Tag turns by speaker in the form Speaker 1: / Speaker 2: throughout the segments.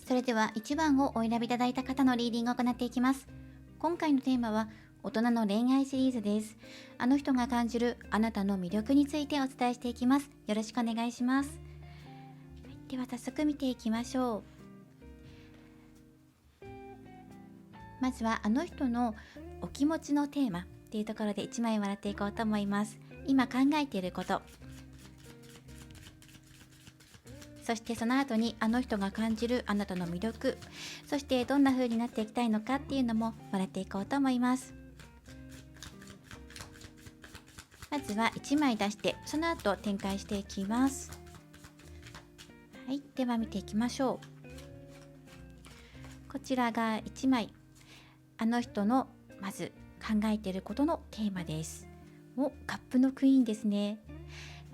Speaker 1: それでは1番をお選びいただいた方のリーディングを行っていきます。今回のテーマは大人の恋愛シリーズです。あの人が感じるあなたの魅力についてお伝えしていきます。よろしくお願いします。では早速見ていきましょう。まずはあの人のお気持ちのテーマっていうところで1枚笑っていこうと思います。今考えていること、そしてその後にあの人が感じるあなたの魅力、そしてどんな風になっていきたいのかっていうのも笑っていこうと思います。まずは1枚出してその後展開していきます。はい、では見ていきましょう。こちらが1枚、あの人のまず考えていることのテーマです。カップのクイーンですね。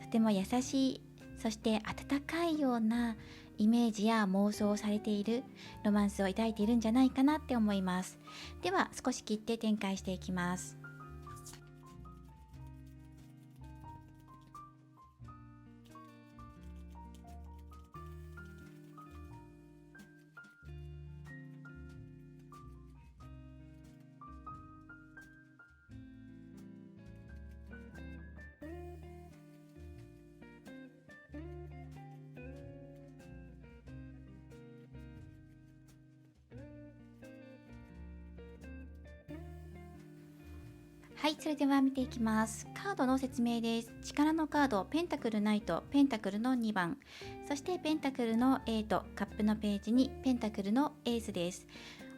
Speaker 1: とても優しい、そして温かいようなイメージや妄想をされている、ロマンスを抱いているんじゃないかなって思います。では少し切って展開していきます。はい、それでは見ていきます。カードの説明です。力のカード、ペンタクルナイト、ペンタクルの2番、そしてペンタクルの8、カップのページにペンタクルのエースです。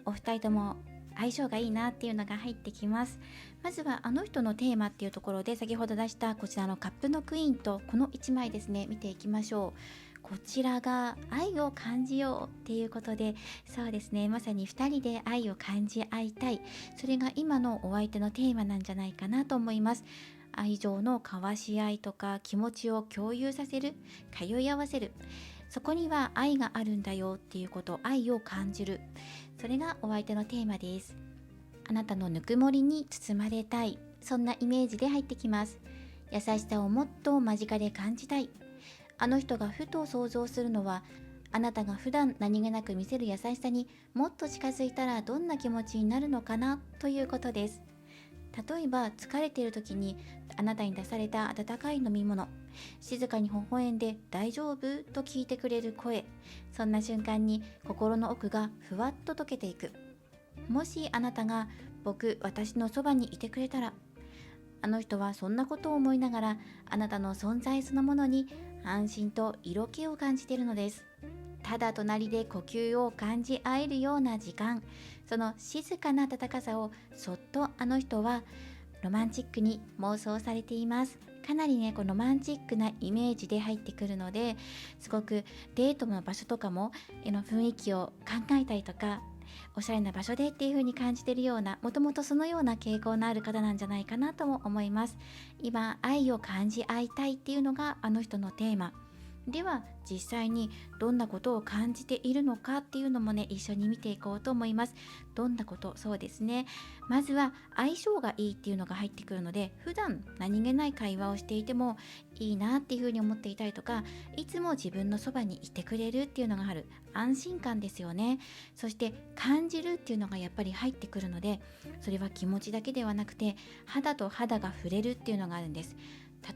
Speaker 1: お二人とも相性がいいなっていうのが入ってきます。まずはあの人のテーマっていうところで先ほど出したこちらのカップのクイーンとこの1枚ですね、見ていきましょう。こちらが愛を感じようっていうことで、そうですね、まさに2人で愛を感じ合いたい、それが今のお相手のテーマなんじゃないかなと思います。愛情の交わし合いとか気持ちを共有させる、通い合わせる、そこには愛があるんだよっていうこと、愛を感じる、それがお相手のテーマです。あなたのぬくもりに包まれたい、そんなイメージで入ってきます。優しさをもっと間近で感じたい。あの人がふと想像するのは、あなたが普段何気なく見せる優しさにもっと近づいたらどんな気持ちになるのかなということです。例えば疲れている時にあなたに出された温かい飲み物、静かに微笑んで大丈夫と聞いてくれる声、そんな瞬間に心の奥がふわっと溶けていく。もしあなたが私のそばにいてくれたら、あの人はそんなことを思いながらあなたの存在そのものに安心と色気を感じているのです。ただ隣で呼吸を感じ合えるような時間、その静かな温かさをそっとあの人はロマンチックに妄想されています。かなりね、このロマンチックなイメージで入ってくるので、すごくデートの場所とかもの雰囲気を考えたりとか、おしゃれな場所でっていう風に感じているような、もともとそのような傾向のある方なんじゃないかなとも思います。今愛を感じ合いたいっていうのがあの人のテーマでは、実際にどんなことを感じているのかっていうのもね、一緒に見ていこうと思います。どんなこと、そうですね、まずは相性がいいっていうのが入ってくるので、普段何気ない会話をしていてもいいなっていうふうに思っていたりとか、いつも自分のそばにいてくれるっていうのがある安心感ですよね。そして感じるっていうのがやっぱり入ってくるので、それは気持ちだけではなくて肌と肌が触れるっていうのがあるんです。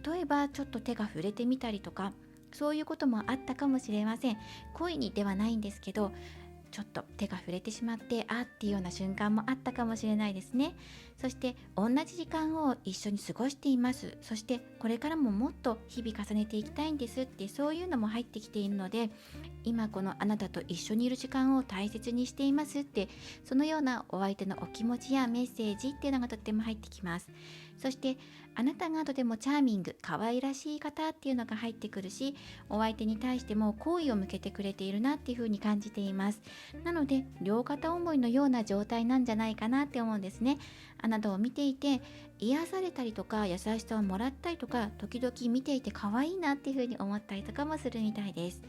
Speaker 1: 例えばちょっと手が触れてみたりとか、そういうこともあったかもしれません。恋にではないんですけど、ちょっと手が触れてしまってっていうような瞬間もあったかもしれないですね。そして同じ時間を一緒に過ごしています。そしてこれからももっと日々重ねていきたいんですって、そういうのも入ってきているので、今このあなたと一緒にいる時間を大切にしていますって、そのようなお相手のお気持ちやメッセージっていうのがとっても入ってきます。そしてあなたがとてもチャーミング、可愛らしい方っていうのが入ってくるし、お相手に対しても好意を向けてくれているなっていうふうに感じています。なので両片思いのような状態なんじゃないかなって思うんですね。あなたを見ていて癒されたりとか、優しさをもらったりとか、時々見ていて可愛いなっていうふうに思ったりとかもするみたいです。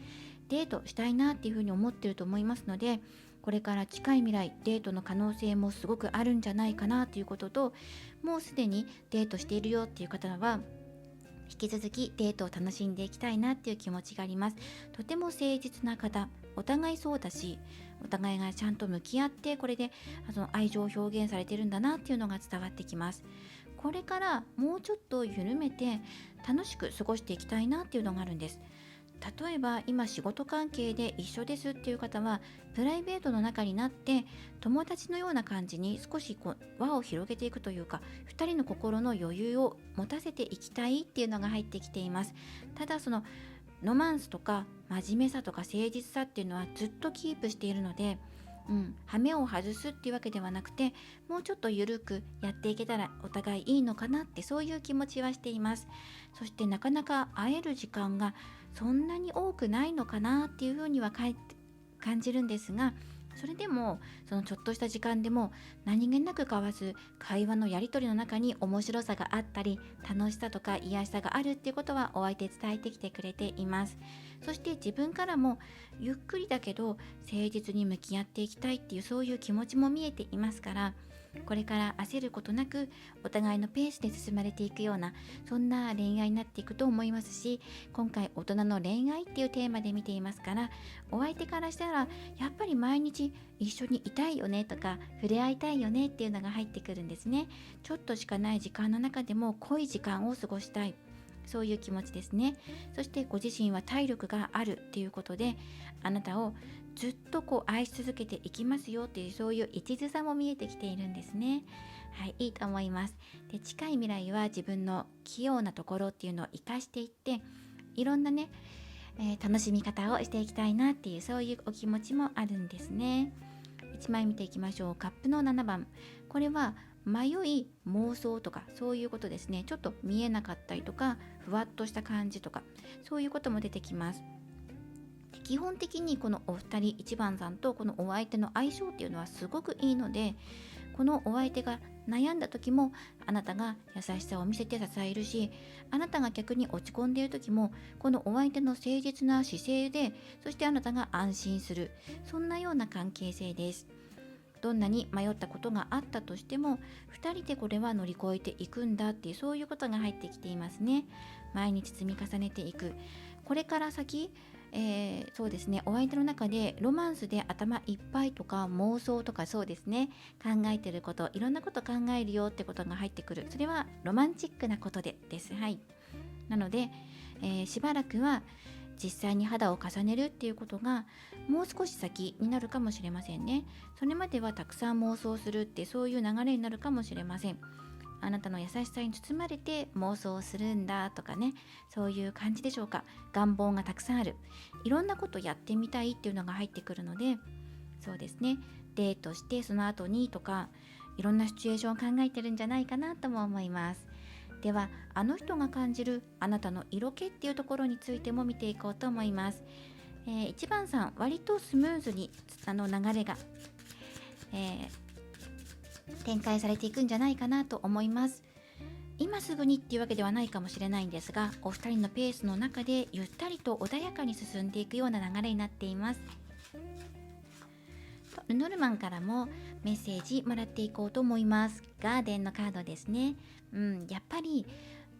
Speaker 1: デートしたいなっていうふうに思ってると思いますので、これから近い未来デートの可能性もすごくあるんじゃないかなということと、もうすでにデートしているよっていう方は引き続きデートを楽しんでいきたいなっていう気持ちがあります。とても誠実な方、お互いそうだし、お互いがちゃんと向き合ってこれで愛情を表現されてるんだなっていうのが伝わってきます。これからもうちょっと緩めて楽しく過ごしていきたいなっていうのがあるんです。例えば今仕事関係で一緒ですっていう方は、プライベートの中になって友達のような感じに少し輪を広げていくというか、2人の心の余裕を持たせていきたいっていうのが入ってきています。ただロマンスとか真面目さとか誠実さっていうのはずっとキープしているので、羽目を外すっていうわけではなくて、もうちょっと緩くやっていけたらお互いいいのかなって、そういう気持ちはしています。そしてなかなか会える時間がそんなに多くないのかなっていうふうには感じるんですが、それでもそのちょっとした時間でも何気なく交わす会話のやり取りの中に面白さがあったり、楽しさとか癒しさがあるっていうことはお相手伝えてきてくれています。そして自分からもゆっくりだけど誠実に向き合っていきたいっていう、そういう気持ちも見えていますから、これから焦ることなくお互いのペースで進まれていくような、そんな恋愛になっていくと思いますし、今回大人の恋愛っていうテーマで見ていますから、お相手からしたらやっぱり毎日一緒にいたいよねとか触れ合いたいよねっていうのが入ってくるんですね。ちょっとしかない時間の中でも濃い時間を過ごしたい、そういう気持ちですね。そしてご自身は体力があるっていうことで、あなたをずっと愛し続けていきますよっていう、そういう一途さも見えてきているんですね。はい、いいと思います。で、近い未来は自分の器用なところっていうのを生かしていって、いろんなね、楽しみ方をしていきたいなっていう、そういうお気持ちもあるんですね。1枚見ていきましょう。カップの7番。これは迷い、妄想とかそういうことですね。ちょっと見えなかったりとか、ふわっとした感じとか、そういうことも出てきます。基本的にこのお二人、1番さんとこのお相手の相性っていうのはすごくいいので、このお相手が悩んだ時もあなたが優しさを見せて支えるし、あなたが逆に落ち込んでいる時もこのお相手の誠実な姿勢で、そしてあなたが安心する、そんなような関係性です。どんなに迷ったことがあったとしても2人でこれは乗り越えていくんだっていう、そういうことが入ってきていますね。毎日積み重ねていく、これから先、そうですね、お相手の中でロマンスで頭いっぱいとか妄想とか、そうですね、考えてること、いろんなこと考えるよってことが入ってくる、それはロマンチックなことです。はい。なので、しばらくは実際に肌を重ねるっていうことがもう少し先になるかもしれませんね。それまではたくさん妄想するって、そういう流れになるかもしれません。あなたの優しさに包まれて妄想をするんだとかね、そういう感じでしょうか。願望がたくさんある、いろんなことやってみたいっていうのが入ってくるので、そうですね、デートしてその後にとか、いろんなシチュエーションを考えてるんじゃないかなとも思います。では、あの人が感じるあなたの色気っていうところについても見ていこうと思います。1番さん、割とスムーズに流れが、展開されていくんじゃないかなと思います。今すぐにっていうわけではないかもしれないんですが、お二人のペースの中でゆったりと穏やかに進んでいくような流れになっています。ルノルマンからもメッセージもらっていこうと思います。ガーデンのカードですね。やっぱり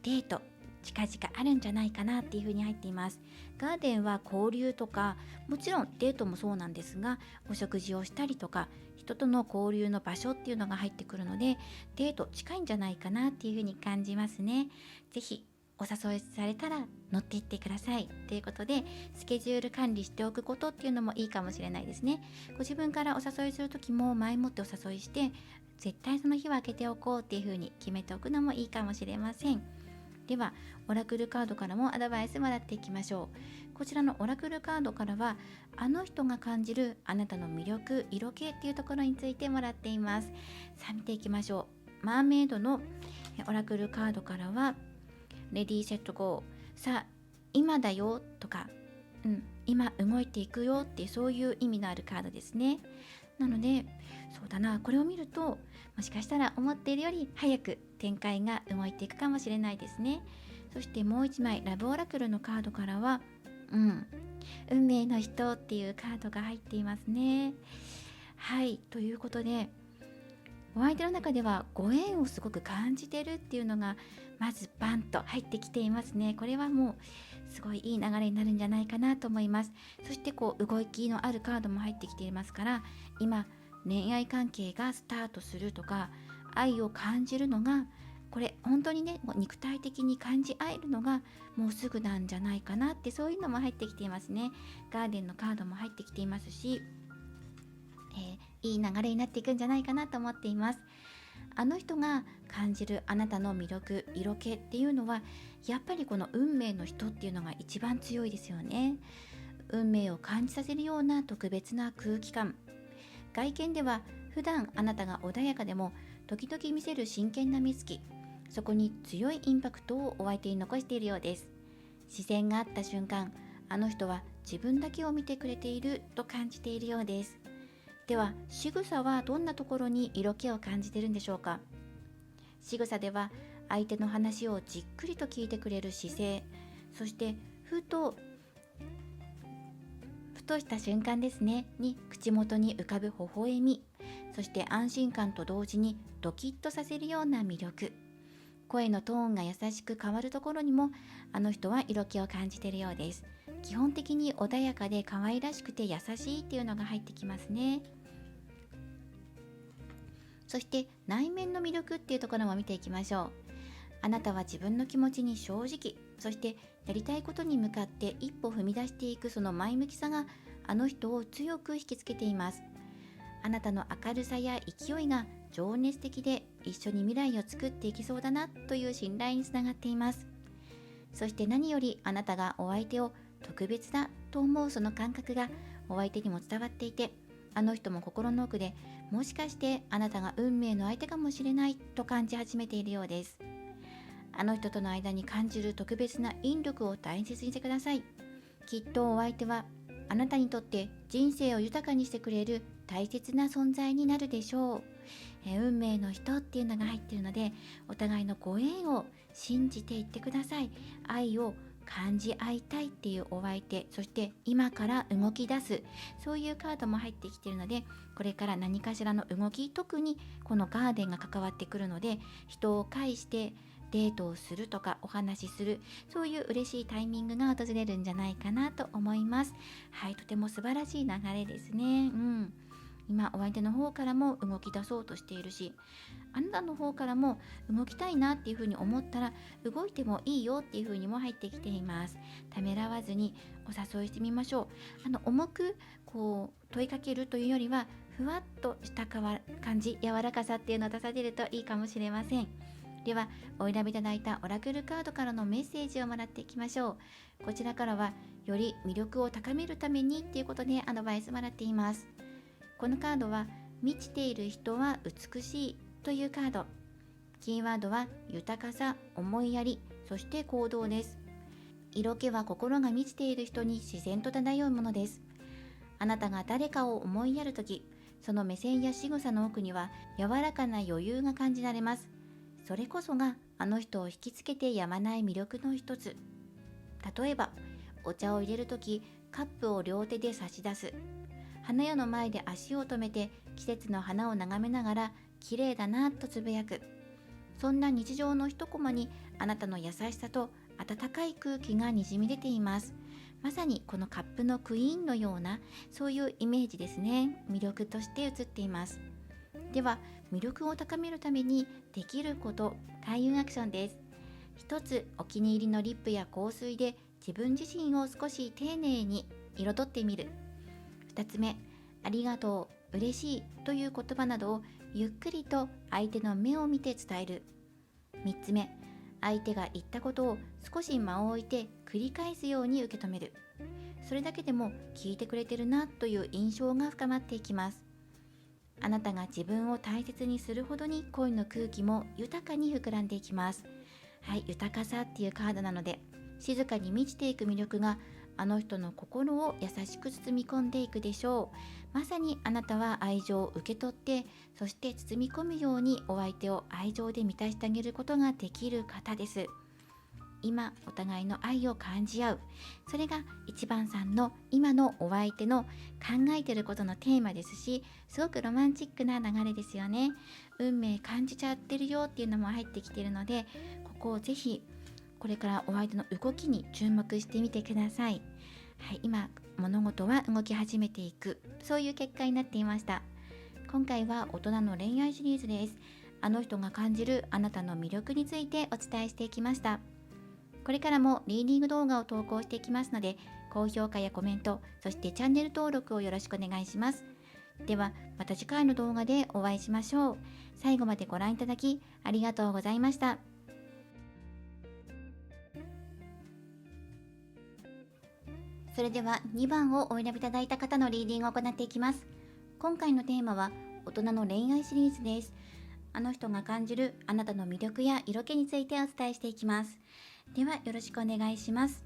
Speaker 1: デート近々あるんじゃないかなっていう風に入っています。ガーデンは交流とか、もちろんデートもそうなんですが、お食事をしたりとか人との交流の場所っていうのが入ってくるので、デート近いんじゃないかなっていう風に感じますね。ぜひお誘いされたら乗っていってくださいということで、スケジュール管理しておくことっていうのもいいかもしれないですね。ご自分からお誘いする時も前もってお誘いして、絶対その日は開けておこうっていう風に決めておくのもいいかもしれません。ではオラクルカードからもアドバイスもらっていきましょう。こちらのオラクルカードからは、あの人が感じるあなたの魅力、色気っていうところについてもらっています。さあ見ていきましょう。マーメイドのオラクルカードからは、レディーセットゴー、さあ今だよとか、今動いていくよっていう、そういう意味のあるカードですね。なので、そうだな、これを見るともしかしたら思っているより早く展開が動いていくかもしれないですね。そしてもう一枚、ラブオラクルのカードからは、運命の人っていうカードが入っていますね。はい、ということで、お相手の中ではご縁をすごく感じてるっていうのがまずバンと入ってきていますね。これはもうすごいいい流れになるんじゃないかなと思います。そして動きのあるカードも入ってきていますから、今恋愛関係がスタートするとか、愛を感じるのが、これ本当にね、肉体的に感じ合えるのがもうすぐなんじゃないかなって、そういうのも入ってきていますね。ガーデンのカードも入ってきていますし、いい流れになっていくんじゃないかなと思っています。あの人が感じるあなたの魅力、色気っていうのは、やっぱりこの運命の人っていうのが一番強いですよね。運命を感じさせるような特別な空気感。外見では普段あなたが穏やかでも、時々見せる真剣な目つき、そこに強いインパクトをお相手に残しているようです。視線が合った瞬間、あの人は自分だけを見てくれていると感じているようです。では、仕草はどんなところに色気を感じているんでしょうか。仕草では相手の話をじっくりと聞いてくれる姿勢、そしてふとした瞬間ですねに口元に浮かぶ微笑み、そして安心感と同時にドキッとさせるような魅力、声のトーンが優しく変わるところにもあの人は色気を感じているようです。基本的に穏やかで可愛らしくて優しいっていうのが入ってきますね。そして内面の魅力っていうところも見ていきましょう。あなたは自分の気持ちに正直、そしてやりたいことに向かって一歩踏み出していくその前向きさがあの人を強く引きつけています。あなたの明るさや勢いが情熱的で、一緒に未来を作っていきそうだなという信頼につながっています。そして何よりあなたがお相手を特別だと思うその感覚がお相手にも伝わっていて、あの人も心の奥でもしかしてあなたが運命の相手かもしれないと感じ始めているようです。あの人との間に感じる特別な引力を大切にしてください。きっとお相手はあなたにとって人生を豊かにしてくれる大切な存在になるでしょう。運命の人っていうのが入っているので、お互いのご縁を信じていってください。愛を感じ合いたいっていうお相手、そして今から動き出す、そういうカードも入ってきているので、これから何かしらの動き、特にこのガーデンが関わってくるので、人を介してデートをするとかお話しする、そういう嬉しいタイミングが訪れるんじゃないかなと思います。はい、とても素晴らしい流れですね。今お相手の方からも動き出そうとしているし、あなたの方からも動きたいなっていうふうに思ったら動いてもいいよっていうふうにも入ってきています。ためらわずにお誘いしてみましょう。重く問いかけるというよりは、ふわっとした感じ、柔らかさっていうのを出されるといいかもしれません。では、お選びいただいたオラクルカードからのメッセージをもらっていきましょう。こちらからはより魅力を高めるためにっていうことでアドバイスもらっています。このカードは満ちている人は美しいというカード。キーワードは豊かさ、思いやり、そして行動です。色気は心が満ちている人に自然と漂うものです。あなたが誰かを思いやるとき、その目線や仕草の奥には柔らかな余裕が感じられます。それこそがあの人を引きつけてやまない魅力の一つ。例えば、お茶を入れるときカップを両手で差し出す。花屋の前で足を止めて季節の花を眺めながら綺麗だなとつぶやく。そんな日常の一コマにあなたの優しさと温かい空気がにじみ出ています。まさにこのカップのクイーンのような、そういうイメージですね。魅力として映っています。では、魅力を高めるためにできること、開運アクションです。一つ、お気に入りのリップや香水で自分自身を少し丁寧に彩ってみる。2つ目、ありがとう、嬉しいという言葉などをゆっくりと相手の目を見て伝える。3つ目、相手が言ったことを少し間を置いて繰り返すように受け止める。それだけでも聞いてくれてるなという印象が深まっていきます。あなたが自分を大切にするほどに恋の空気も豊かに膨らんでいきます。はい、豊かさっていうカードなので、静かに満ちていく魅力があの人の心を優しく包み込んでいくでしょう。まさにあなたは愛情を受け取って、そして包み込むようにお相手を愛情で満たしてあげることができる方です。今お互いの愛を感じ合う、それが1番さんの今のお相手の考えていることのテーマですし、すごくロマンチックな流れですよね。運命感じちゃってるよっていうのも入ってきているので、こぜひこれからお相手の動きに注目してみてください。はい、今物事は動き始めていく、そういう結果になっていました。今回は大人の恋愛シリーズです。あの人が感じるあなたの魅力についてお伝えしていきました。これからもリーディング動画を投稿していきますので、高評価やコメント、そしてチャンネル登録をよろしくお願いします。ではまた次回の動画でお会いしましょう。最後までご覧いただきありがとうございました。それでは2番をお選びいただいた方のリーディングを行っていきます。今回のテーマは大人の恋愛シリーズです。あの人が感じるあなたの魅力や色気についてお伝えしていきます。ではよろしくお願いします。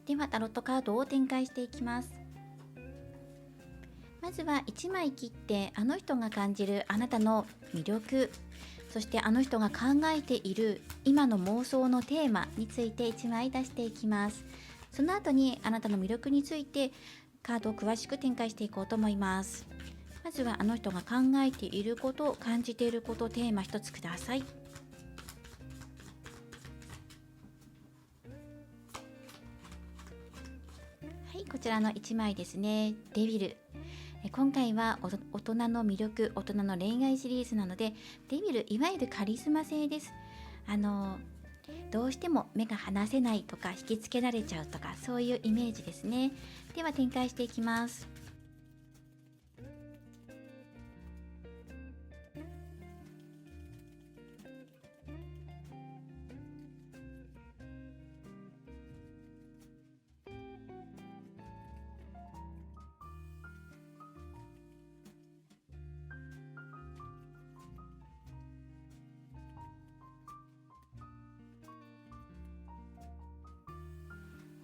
Speaker 1: ではタロットカードを展開していきます。まずは1枚切ってあの人が感じるあなたの魅力、そしてあの人が考えている今の妄想のテーマについて1枚出していきます。その後にあなたの魅力についてカードを詳しく展開していこうと思います。まずはあの人が考えていること、感じていること、テーマ1つください。はい、こちらの1枚ですね。デビル。今回は大人の魅力、大人の恋愛シリーズなので、デビル、いわゆるカリスマ性です。どうしても目が離せないとか引きつけられちゃうとか、そういうイメージですね。では展開していきます。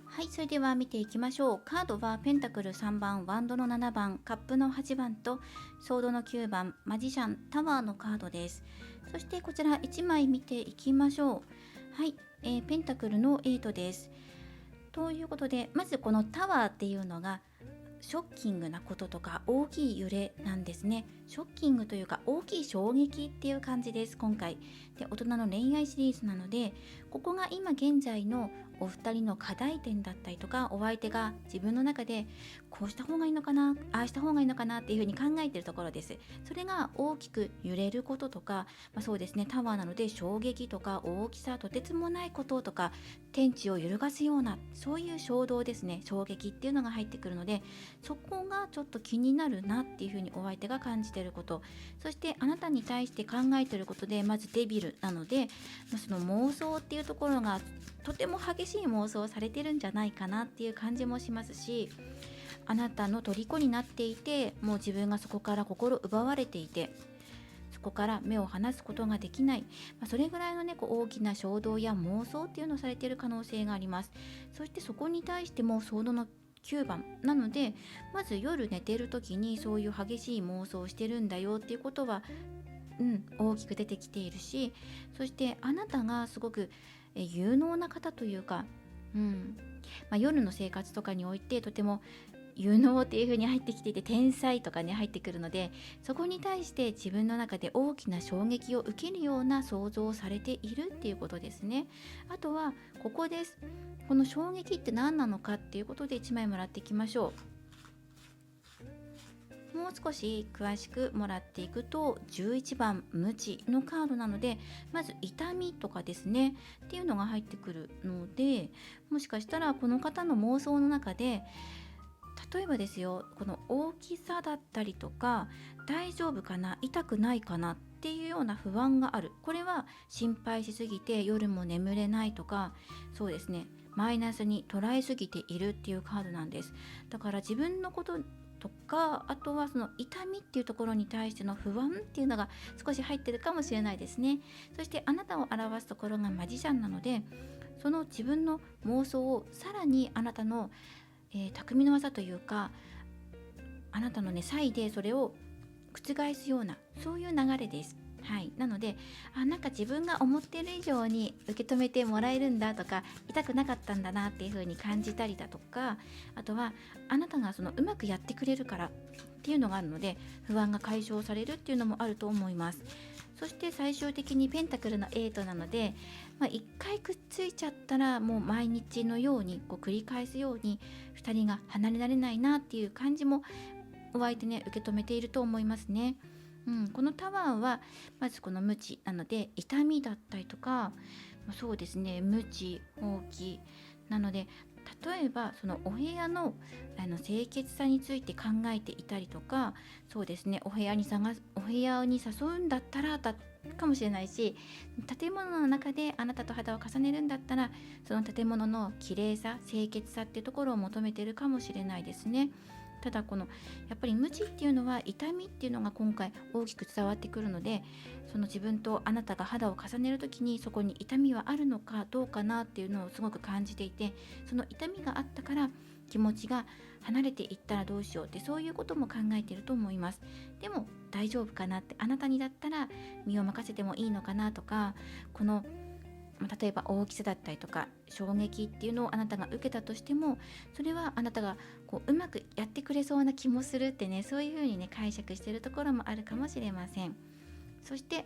Speaker 1: はい、それでは見ていきましょう。カードはペンタクル3番、ワンドの7番、カップの8番とソードの9番、マジシャン、タワーのカードです。そしてこちら1枚見ていきましょう。はい、ペンタクルの8です。ということで、まずこのタワーっていうのがショッキングなこととか大きい揺れなんですね。ショッキングというか大きい衝撃っていう感じです。今回で大人の恋愛シリーズなので、ここが今現在のお二人の課題点だったりとか、お相手が自分の中でこうした方がいいのかな、ああした方がいいのかなっていうふうに考えているところです。それが大きく揺れることとか、そうですね、タワーなので衝撃とか大きさ、とてつもないこととか、天地を揺るがすようなそういう衝動ですね、衝撃っていうのが入ってくるので、そこがちょっと気になるなっていうふうにお相手が感じていること、そしてあなたに対して考えていることで、まずデビルなので、その妄想っていうところがとても激しい妄想をされてるんじゃないかなっていう感じもしますし、あなたの虜になっていて、もう自分がそこから心奪われていて、そこから目を離すことができない、それぐらいのね、大きな衝動や妄想っていうのをされている可能性があります。そしてそこに対してもソードの9番なので、まず夜寝てる時にそういう激しい妄想をしてるんだよっていうことは、大きく出てきているし、そしてあなたがすごく有能な方というか、夜の生活とかにおいてとても有能っていう風に入ってきていて、天才とかね入ってくるので、そこに対して自分の中で大きな衝撃を受けるような想像をされているっていうことですね。あとはここです。この衝撃って何なのかっていうことで1枚もらっていきましょう。もう少し詳しくもらっていくと、11番無知のカードなので、まず痛みとかですねっていうのが入ってくるので、もしかしたらこの方の妄想の中で、例えばですよ、この大きさだったりとか、大丈夫かな、痛くないかなっていうような不安がある。これは心配しすぎて夜も眠れないとか、そうですね、マイナスに捉えすぎているっていうカードなんです。だから自分のこととか、あとはその痛みっていうところに対しての不安っていうのが少し入ってるかもしれないですね。そしてあなたを表すところがマジシャンなので、その自分の妄想をさらにあなたの匠の技というか、あなたのね才でそれを覆すような、そういう流れです。はい、なので、なんか自分が思っている以上に受け止めてもらえるんだとか、痛くなかったんだなっていう風に感じたりだとか、あとはあなたがそのうまくやってくれるからっていうのがあるので、不安が解消されるっていうのもあると思います。そして最終的にペンタクルの8なので、1回くっついちゃったらもう毎日のようにこう繰り返すように2人が離れられないなっていう感じもお相手ね受け止めていると思いますね。このタワーはまずこの無知なので痛みだったりとか、そうですね、無知放棄なので、例えばそのお部屋の清潔さについて考えていたりとか、そうですね、お部屋に誘うんだったらだかもしれないし、建物の中であなたと肌を重ねるんだったらその建物の綺麗さ清潔さっていうところを求めているかもしれないですね。ただこのやっぱり無知っていうのは痛みっていうのが今回大きく伝わってくるので、その自分とあなたが肌を重ねる時にそこに痛みはあるのかどうかなっていうのをすごく感じていて、その痛みがあったから気持ちが離れていったらどうしようって、そういうことも考えていると思います。でも大丈夫かなって、あなたにだったら身を任せてもいいのかなとか、この例えば大きさだったりとか衝撃っていうのをあなたが受けたとしても、それはあなたがうまくやってくれそうな気もするってね、そういうふうにね解釈しているところもあるかもしれません。そして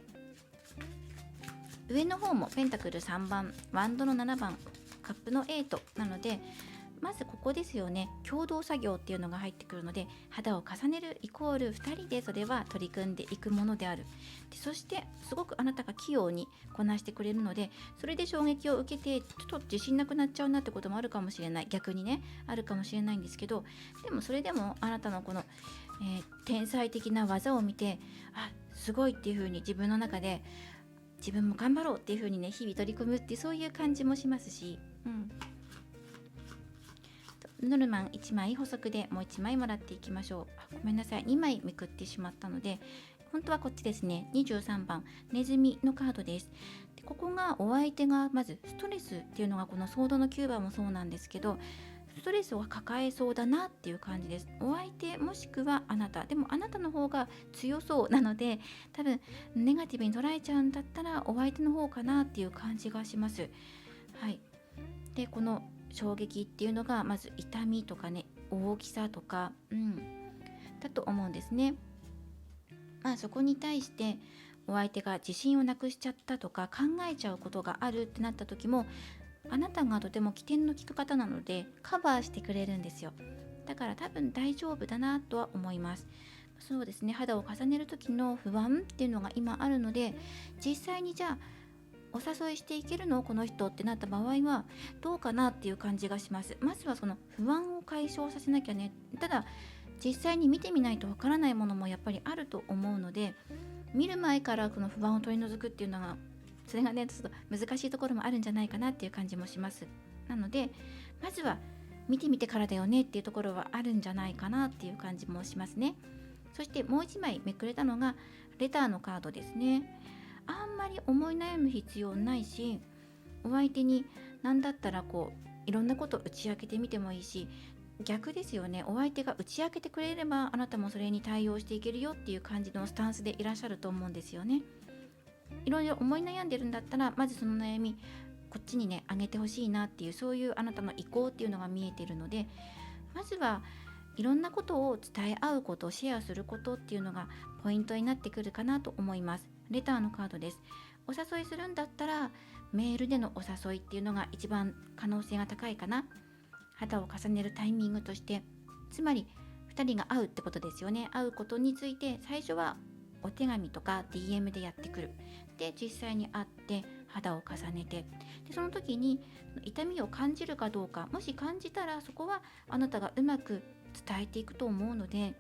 Speaker 1: 上の方もペンタクル3番、ワンドの7番、カップの8なので、まずここですよね、共同作業っていうのが入ってくるので、肌を重ねるイコール2人でそれは取り組んでいくものである。でそしてすごくあなたが器用にこなしてくれるので、それで衝撃を受けてちょっと自信なくなっちゃうなってこともあるかもしれない、逆にねあるかもしれないんですけど、でもそれでもあなたのこの、天才的な技を見て、あ、すごいっていう風に自分の中で自分も頑張ろうっていう風にね日々取り組むっていう、そういう感じもしますし、ノルマン1枚補足でもう1枚もらっていきましょう。ごめんなさい、2枚めくってしまったので、本当はこっちですね。23番ネズミのカードです。でここがお相手がまずストレスっていうのが、このソードの9番もそうなんですけど、ストレスを抱えそうだなっていう感じです。お相手もしくはあなたでも、あなたの方が強そうなので、多分ネガティブに捉えちゃうんだったらお相手の方かなっていう感じがします。はい。でこの衝撃っていうのがまず痛みとかね、大きさとか、だと思うんですね。そこに対してお相手が自信をなくしちゃったとか考えちゃうことがあるってなった時も、あなたがとても起点の利く方なのでカバーしてくれるんですよ。だから多分大丈夫だなとは思います。そうですね、肌を重ねる時の不安っていうのが今あるので、実際にじゃあお誘いしていけるのこの人ってなった場合はどうかなっていう感じがします。まずはその不安を解消させなきゃね。ただ実際に見てみないとわからないものもやっぱりあると思うので、見る前からこの不安を取り除くっていうのが、それがねちょっと難しいところもあるんじゃないかなっていう感じもします。なのでまずは見てみてからだよねっていうところはあるんじゃないかなっていう感じもしますね。そしてもう1枚めくれたのがレターのカードですね。あんまり思い悩む必要ないし、お相手に何だったらいろんなことを打ち明けてみてもいいし、逆ですよね、お相手が打ち明けてくれればあなたもそれに対応していけるよっていう感じのスタンスでいらっしゃると思うんですよね。いろいろ思い悩んでるんだったら、まずその悩みこっちにねあげてほしいなっていう、そういうあなたの意向っていうのが見えているので、まずはいろんなことを伝え合うこと、シェアすることっていうのがポイントになってくるかなと思います。レターのカードです。お誘いするんだったらメールでのお誘いっていうのが一番可能性が高いかな。肌を重ねるタイミングとして、つまり2人が会うってことですよね。会うことについて最初はお手紙とか DM でやってくる。で実際に会って肌を重ねて、でその時に痛みを感じるかどうか、もし感じたらそこはあなたがうまく伝えていくと思うので、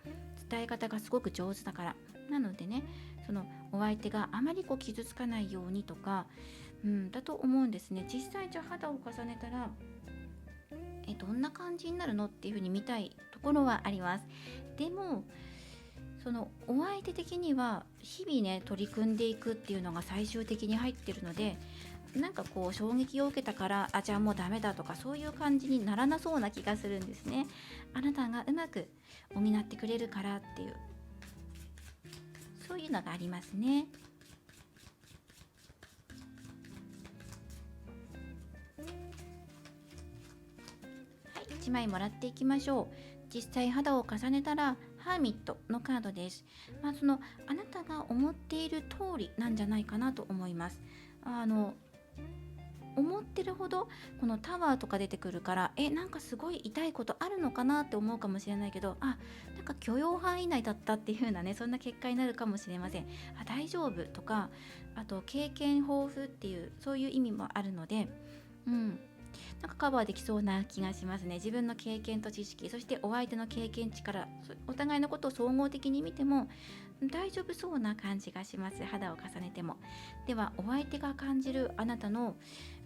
Speaker 1: 伝え方がすごく上手だから。なのでね、そのお相手があまり傷つかないようにとか、だと思うんですね。実際じゃあ肌を重ねたらどんな感じになるのっていうふうに見たいところはあります。でもそのお相手的には日々ね取り組んでいくっていうのが最終的に入ってるので、なんか衝撃を受けたからじゃあもうダメだとかそういう感じにならなそうな気がするんですね。あなたがうまく補ってくれるからっていう、そういうのがありますね。はい、1枚もらっていきましょう。実際肌を重ねたらハーミットのカードです。あなたが思っている通りなんじゃないかなと思います。思ってるほどこのタワーとか出てくるから、なんかすごい痛いことあるのかなって思うかもしれないけど、なんか許容範囲内だったっていう風なね、そんな結果になるかもしれません。大丈夫とか、あと経験豊富っていうそういう意味もあるので、なんかカバーできそうな気がしますね。自分の経験と知識、そしてお相手の経験値から、お互いのことを総合的に見ても大丈夫そうな感じがします。肌を重ねても。では、お相手が感じるあなたの、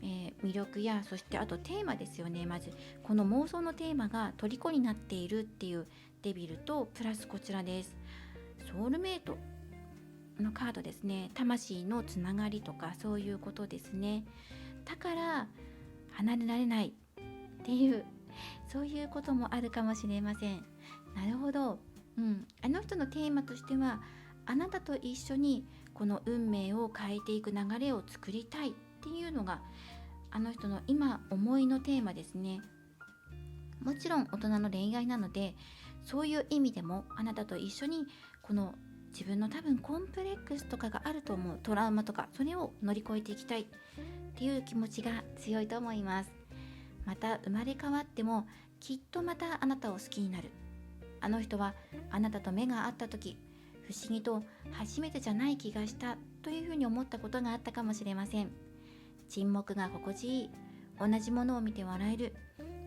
Speaker 1: 魅力や、そしてあとテーマですよね。まずこの妄想のテーマが虜になっているっていうデビルと、プラスこちらです。ソウルメイトのカードですね。魂のつながりとかそういうことですね。だから離れられないっていう、そういうこともあるかもしれません。なるほど。あの人のテーマとしては、あなたと一緒にこの運命を変えていく流れを作りたいっていうのがあの人の今思いのテーマですね。もちろん大人の恋愛なので、そういう意味でもあなたと一緒にこの自分の多分コンプレックスとかがあると思うトラウマとか、それを乗り越えていきたいっていう気持ちが強いと思います。また生まれ変わってもきっとまたあなたを好きになる。あの人はあなたと目が合った時、不思議と初めてじゃない気がしたというふうに思ったことがあったかもしれません。沈黙が心地いい、同じものを見て笑える、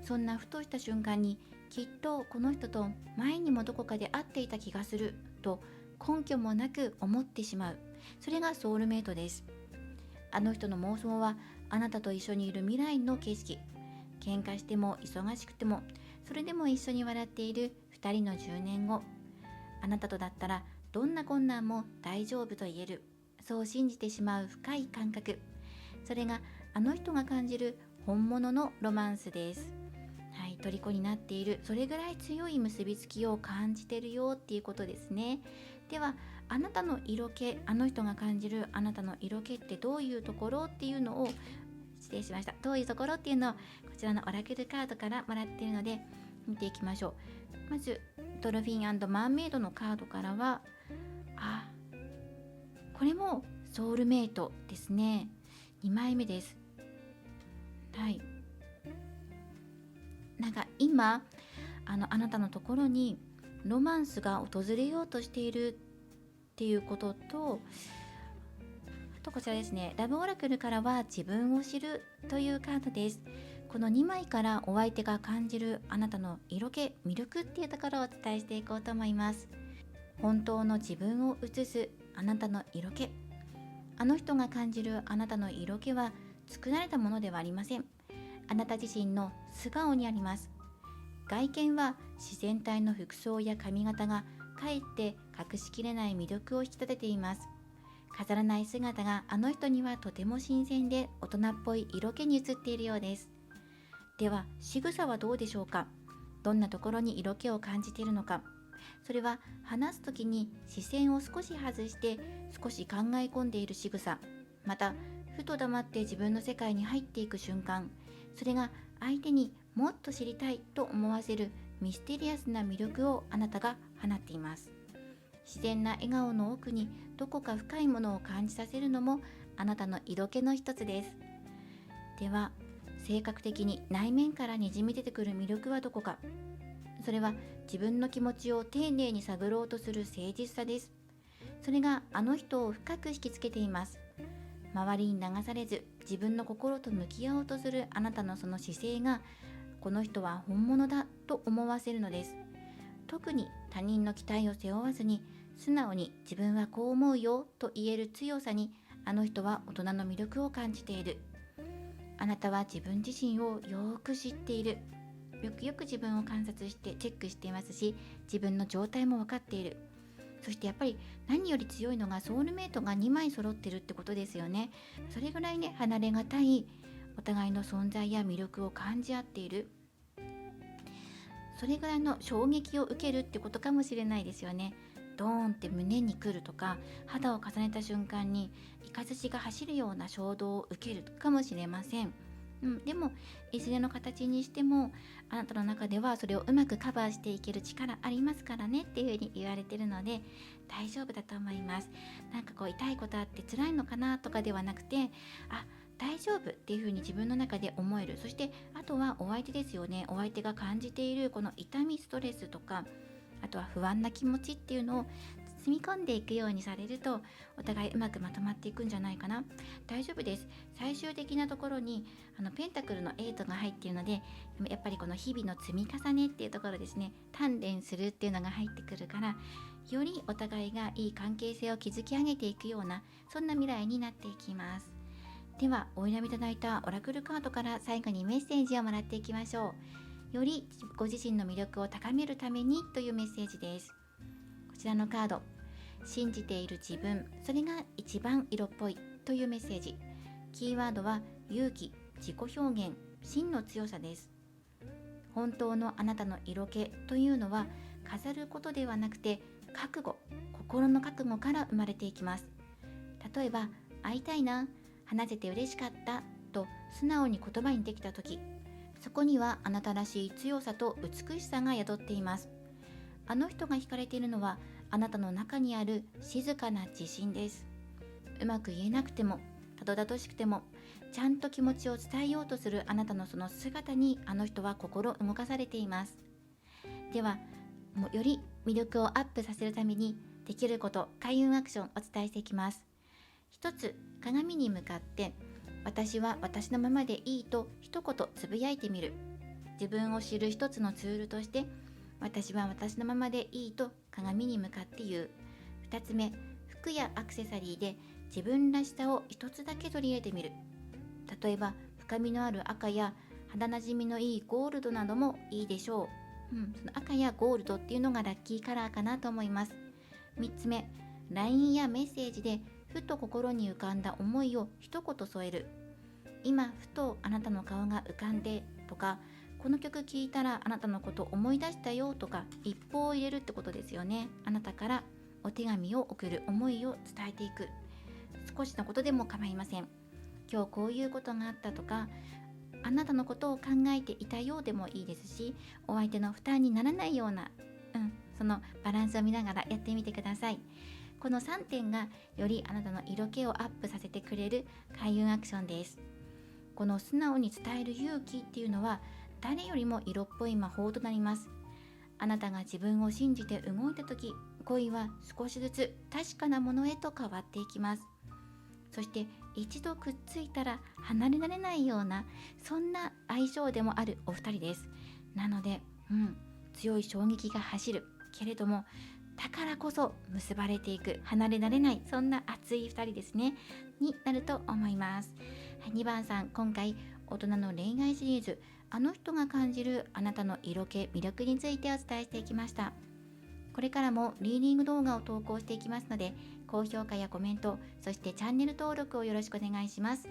Speaker 1: そんなふとした瞬間に、きっとこの人と前にもどこかで会っていた気がすると根拠もなく思ってしまう。それがソウルメイトです。あの人の妄想はあなたと一緒にいる未来の景色。喧嘩しても忙しくてもそれでも一緒に笑っている2人の10年後、あなたとだったらどんな困難も大丈夫と言える、そう信じてしまう深い感覚。それがあの人が感じる本物のロマンスです。はい、虜になっている、それぐらい強い結びつきを感じてるよっていうことですね。では、あなたの色気、あの人が感じるあなたの色気ってどういうところっていうのを、失礼しました、どういうところっていうのをこちらのオラクルカードからもらっているので見ていきましょう。まずドルフィン&マーメイドのカードからは、これもソウルメイトですね。2枚目です。はい、なんか今あなたのところにロマンスが訪れようとしているっていうことと、あとこちらですね、ラブオラクルからは自分を知るというカードです。この2枚からお相手が感じるあなたの色気、魅力っていうところをお伝えしていこうと思います。本当の自分を映すあなたの色気。あの人が感じるあなたの色気は作られたものではありません。あなた自身の素顔にあります。外見は自然体の服装や髪型がかえって隠しきれない魅力を引き立てています。飾らない姿があの人にはとても新鮮で大人っぽい色気に映っているようです。では、仕草はどうでしょうか。どんなところに色気を感じているのか。それは話す時に視線を少し外して少し考え込んでいる仕草、またふと黙って自分の世界に入っていく瞬間、それが相手にもっと知りたいと思わせるミステリアスな魅力をあなたが放っています。自然な笑顔の奥にどこか深いものを感じさせるのもあなたの色気の一つです。では、性格的に内面からにじみ出てくる魅力はどこか。それは自分の気持ちを丁寧に探ろうとする誠実さです。それがあの人を深く引きつけています。周りに流されず自分の心と向き合おうとするあなたのその姿勢が、この人は本物だと思わせるのです。特に他人の期待を背負わずに素直に自分はこう思うよと言える強さに、あの人は大人の魅力を感じている。あなたは自分自身をよく知っている。よくよく自分を観察してチェックしていますし、自分の状態も分かっている。そしてやっぱり何より強いのがソウルメイトが2枚揃ってるってことですよね。それぐらいね、離れがたいお互いの存在や魅力を感じ合っている。それぐらいの衝撃を受けるってことかもしれないですよね。ドーンって胸に来るとか、肌を重ねた瞬間に雷が走るような衝動を受けるかもしれません。でもいずれの形にしてもあなたの中ではそれをうまくカバーしていける力ありますからねっていうふうに言われてるので大丈夫だと思います。なんかこう痛いことあって辛いのかなとかではなくて、大丈夫っていうふうに自分の中で思える。そしてあとはお相手ですよね。お相手が感じているこの痛み、ストレスとか、あとは不安な気持ちっていうのを包み込んでいくようにされるとお互いうまくまとまっていくんじゃないかな。大丈夫です。最終的なところにペンタクルの8が入っているので、やっぱりこの日々の積み重ねっていうところですね、鍛錬するっていうのが入ってくるから、よりお互いがいい関係性を築き上げていくような、そんな未来になっていきます。ではお選びいただいたオラクルカードから最後にメッセージをもらっていきましょう。よりご自身の魅力を高めるためにというメッセージです。こちらのカード、信じている自分、それが一番色っぽいというメッセージ。キーワードは勇気、自己表現、真の強さです。本当のあなたの色気というのは飾ることではなくて覚悟、心の覚悟から生まれていきます。例えば会いたいな、話せて嬉しかったと素直に言葉にできた時、そこにはあなたらしい強さと美しさが宿っています。あの人が惹かれているのはあなたの中にある静かな自信です。うまく言えなくても、たどたどしくても、ちゃんと気持ちを伝えようとするあなたのその姿にあの人は心動かされています。では、より魅力をアップさせるためにできること、開運アクションをお伝えしていきます。一つ、鏡に向かって私は私のままでいいと一言つぶやいてみる。自分を知る一つのツールとして私は私のままでいいと鏡に向かって言う。二つ目、服やアクセサリーで自分らしさを一つだけ取り入れてみる。例えば深みのある赤や肌なじみのいいゴールドなどもいいでしょう。その赤やゴールドっていうのがラッキーカラーかなと思います。三つ目、LINE やメッセージでふと心に浮かんだ思いを一言添える。今ふとあなたの顔が浮かんでとか、この曲聴いたらあなたのこと思い出したよとか、一報を入れるってことですよね。あなたからお手紙を送る、思いを伝えていく。少しのことでも構いません。今日こういうことがあったとか、あなたのことを考えていたようでもいいですし、お相手の負担にならないような、そのバランスを見ながらやってみてください。この3点がよりあなたの色気をアップさせてくれる開運アクションです。この素直に伝える勇気っていうのは誰よりも色っぽい魔法となります。あなたが自分を信じて動いた時、恋は少しずつ確かなものへと変わっていきます。そして一度くっついたら離れられないような、そんな相性でもあるお二人です。なので、強い衝撃が走るけれども、だからこそ結ばれていく、離れられない、そんな熱い2人ですねになると思います。2番さん、今回大人の恋愛シリーズ、あの人が感じるあなたの色気、魅力についてお伝えしていきました。これからもリーディング動画を投稿していきますので、高評価やコメント、そしてチャンネル登録をよろしくお願いします。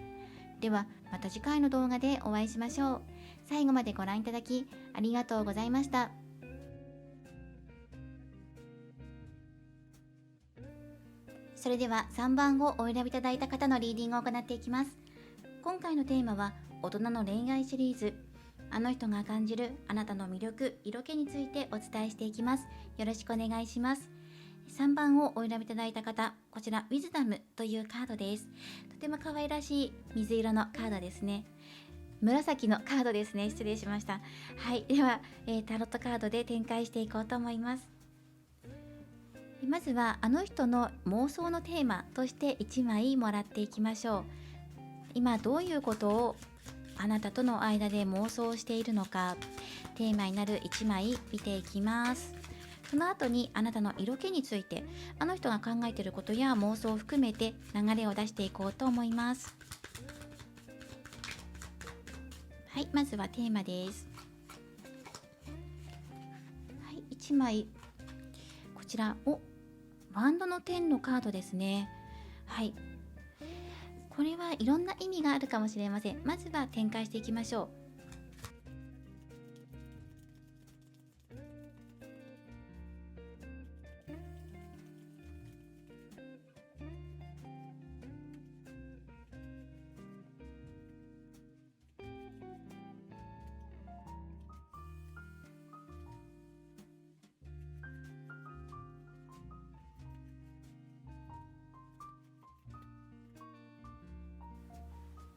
Speaker 1: ではまた次回の動画でお会いしましょう。最後までご覧いただきありがとうございました。それでは3番をお選びいただいた方のリーディングを行っていきます。今回のテーマは大人の恋愛シリーズ、あの人が感じるあなたの魅力、色気についてお伝えしていきます。よろしくお願いします。3番をお選びいただいた方、こちらウィズダムというカードです。とても可愛らしい水色のカードですね。紫のカードですね。失礼しました。はい、では、タロットカードで展開していこうと思います。まずはあの人の妄想のテーマとして1枚もらっていきましょう。今どういうことをあなたとの間で妄想しているのか、テーマになる1枚見ていきます。その後にあなたの色気について、あの人が考えていることや妄想を含めて流れを出していこうと思います。はい、まずはテーマです。はい、1枚こちらワンドの10のカードですね。はい、これはいろんな意味があるかもしれません。まずは展開していきましょう。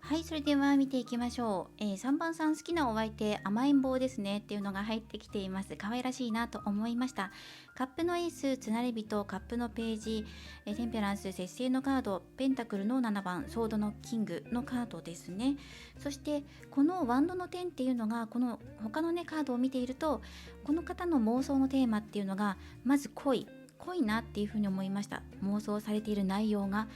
Speaker 1: はい、それでは見ていきましょう。3番さん、好きなお相手甘えん坊ですねっていうのが入ってきています。可愛らしいなと思いました。カップのエース、つなれびとカップのページ、テンペランス、節制のカード、ペンタクルの7番、ソードのキングのカードですね。そしてこのワンドの点っていうのが、この他のねカードを見ていると、この方の妄想のテーマっていうのがまず濃いなっていうふうに思いました。妄想されている内容が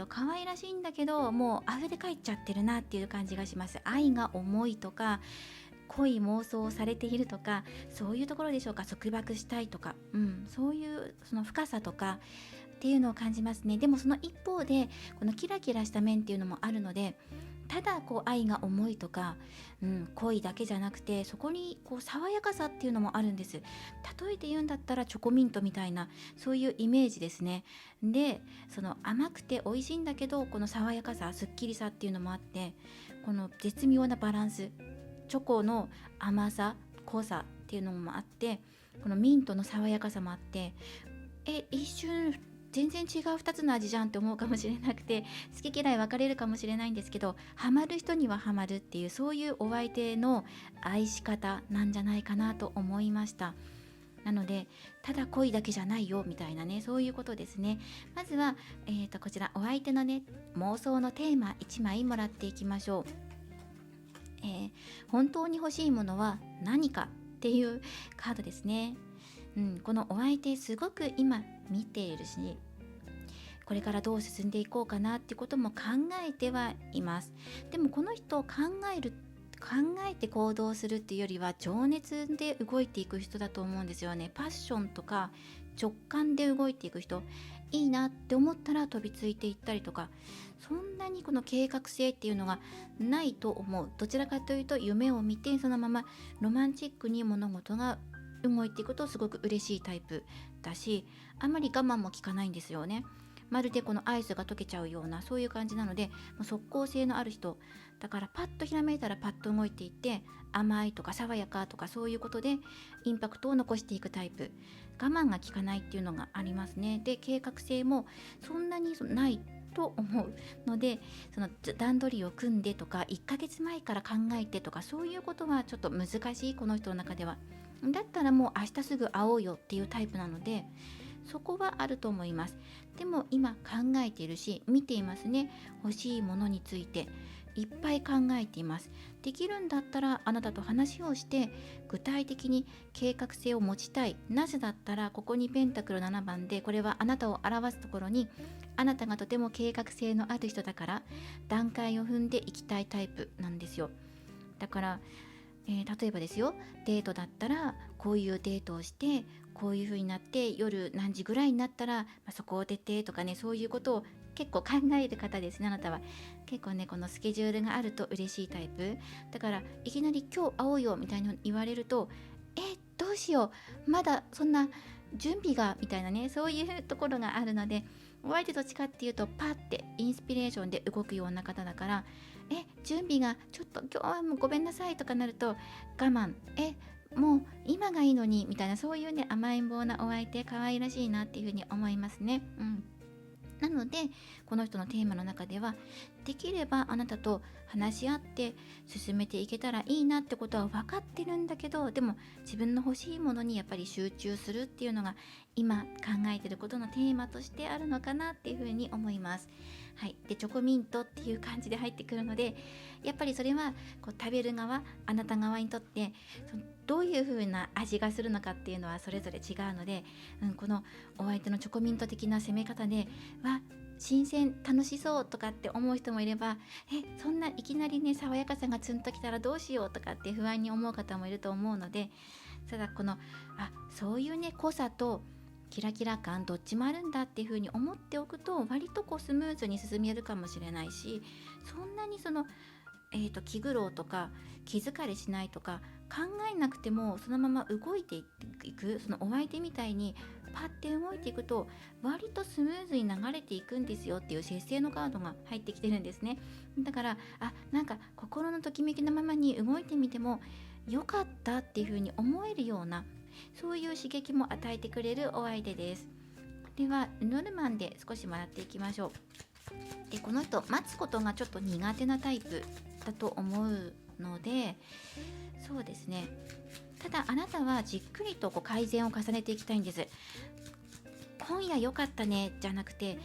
Speaker 1: 可愛らしいんだけど、もう溢れ返っちゃってるなっていう感じがします。愛が重いとか、濃い妄想をされているとか、そういうところでしょうか。束縛したいとか、そういうその深さとかっていうのを感じますね。でもその一方で、このキラキラした面っていうのもあるので、ただこう愛が重いとか、恋だけじゃなくて、そこにこう爽やかさっていうのもあるんです。例えて言うんだったらチョコミントみたいな、そういうイメージですね。で、その甘くて美味しいんだけど、この爽やかさ、すっきりさっていうのもあって、この絶妙なバランス、チョコの甘さ、濃さっていうのもあって、このミントの爽やかさもあって、一瞬全然違う2つの味じゃんって思うかもしれなくて、好き嫌い分かれるかもしれないんですけど、ハマる人にはハマるっていう、そういうお相手の愛し方なんじゃないかなと思いました。なので、ただ恋だけじゃないよみたいなね、そういうことですね。まずは、こちらお相手のね妄想のテーマ1枚もらっていきましょう。本当に欲しいものは何かっていうカードですね。このお相手すごく今見ているし、これからどう進んでいこうかなってことも考えてはいます。でもこの人考えて行動するっていうよりは、情熱で動いていく人だと思うんですよね。パッションとか直感で動いていく人、いいなって思ったら飛びついていったりとか、そんなにこの計画性っていうのがないと思う。どちらかというと、夢を見てそのままロマンチックに物事が動いていくとすごく嬉しいタイプだし、あんまり我慢も効かないんですよね。まるでこのアイスが溶けちゃうような、そういう感じなので、即効性のある人だから、パッとひらめいたらパッと動いていって、甘いとか爽やかとかそういうことでインパクトを残していくタイプ、我慢が効かないっていうのがありますね。で、計画性もそんなにないと思うので、その段取りを組んでとか1ヶ月前から考えてとか、そういうことはちょっと難しい、この人の中では。だったらもう明日すぐ会おうよっていうタイプなので、そこはあると思います。でも今考えているし、見ていますね。欲しいものについていっぱい考えています。できるんだったらあなたと話をして具体的に計画性を持ちたい。なぜだったら、ここにペンタクル7番で、これはあなたを表すところに、あなたがとても計画性のある人だから段階を踏んでいきたいタイプなんですよ。だから、例えばですよ、デートだったらこういうデートをして、こういう風になって、夜何時ぐらいになったら、そこを出てとかね、そういうことを結構考える方ですね。あなたは結構ね、このスケジュールがあると嬉しいタイプだから、いきなり今日会おうよみたいに言われると、どうしよう、まだそんな準備がみたいなね、そういうところがあるので、お相手どっちかっていうとパッてインスピレーションで動くような方だから、準備がちょっと今日はもうごめんなさいとかなると我慢、もう今がいいのにみたいな、そういうね甘えん坊なお相手、可愛らしいなっていうふうに思いますね。なので、この人のテーマの中では、できればあなたと話し合って進めていけたらいいなってことは分かってるんだけど、でも自分の欲しいものにやっぱり集中するっていうのが今考えてることのテーマとしてあるのかなっていうふうに思います。はい、でチョコミントっていう感じで入ってくるので、やっぱりそれはこう食べる側、あなた側にとってどういう風な味がするのかっていうのはそれぞれ違うので、このお相手のチョコミント的な攻め方で新鮮楽しそうとかって思う人もいれば、そんないきなりね爽やかさがツンときたらどうしようとかって不安に思う方もいると思うので、ただこのそういうね濃さとキラキラ感どっちもあるんだっていう風に思っておくと、割とこうスムーズに進めるかもしれないし、そんなにその気苦労とか気疲れしないとか考えなくても、そのまま動いていく、そのお相手みたいにパッて動いていくと割とスムーズに流れていくんですよっていう節制のカードが入ってきてるんですね。だからなんか心のときめきのままに動いてみてもよかったっていう風に思えるような、そういう刺激も与えてくれるお相手です。ではノルマンで少しもらっていきましょう。でこの人待つことがちょっと苦手なタイプだと思うので、そうですね、ただあなたはじっくりと改善を重ねていきたいんです。今夜良かったねじゃなくて、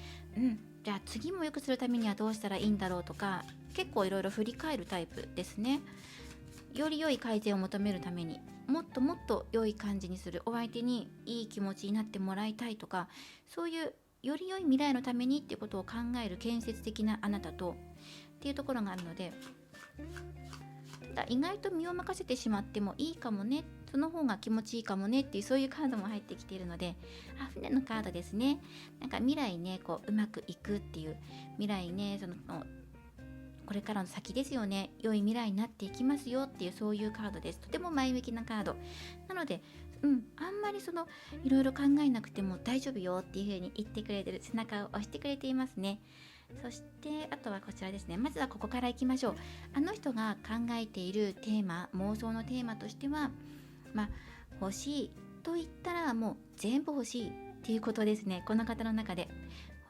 Speaker 1: じゃあ次も良くするためにはどうしたらいいんだろうとか、結構いろいろ振り返るタイプですね。より良い改善を求めるために、もっともっと良い感じにする、お相手にいい気持ちになってもらいたいとか、そういうより良い未来のためにっていうことを考える建設的なあなたとっていうところがあるので、ただ意外と身を任せてしまってもいいかもね、その方が気持ちいいかもねっていう、そういうカードも入ってきているので、船のカードですね。なんか未来ね、うまくいくっていう、未来ね、これからの先ですよね、良い未来になっていきますよっていう、そういうカードです。とても前向きなカードなので、あんまりいろいろ考えなくても大丈夫よっていう風に言ってくれてる、背中を押してくれていますね。そしてあとはこちらですね。まずはここからいきましょう。あの人が考えているテーマ、妄想のテーマとしては、欲しいと言ったらもう全部欲しいっていうことですね。この方の中で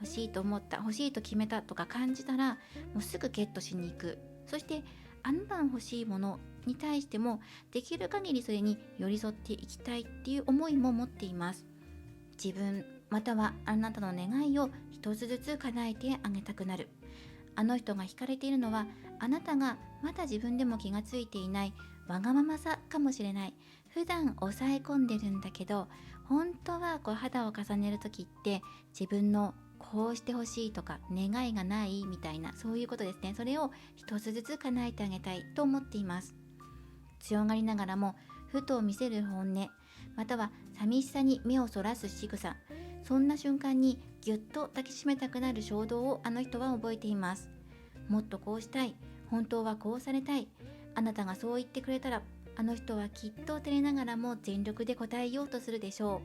Speaker 1: 欲しいと思った、欲しいと決めたとか感じたら、もうすぐゲットしに行く。そしてあなたの欲しいものに対してもできる限りそれに寄り添っていきたいっていう思いも持っています。自分またはあなたの願いを一つずつ叶えてあげたくなる。あの人が惹かれているのは、あなたがまだ自分でも気がついていないわがままさかもしれない。普段抑え込んでるんだけど、本当は肌を重ねる時って自分のこうしてほしいとか願いがないみたいな、そういうことですね。それを一つずつ叶えてあげたいと思っています。強がりながらもふと見せる本音、または寂しさに目をそらす仕草、そんな瞬間にぎゅっと抱きしめたくなる衝動をあの人は覚えています。もっとこうしたい、本当はこうされたい、あなたがそう言ってくれたら、あの人はきっと照れながらも全力で答えようとするでしょう。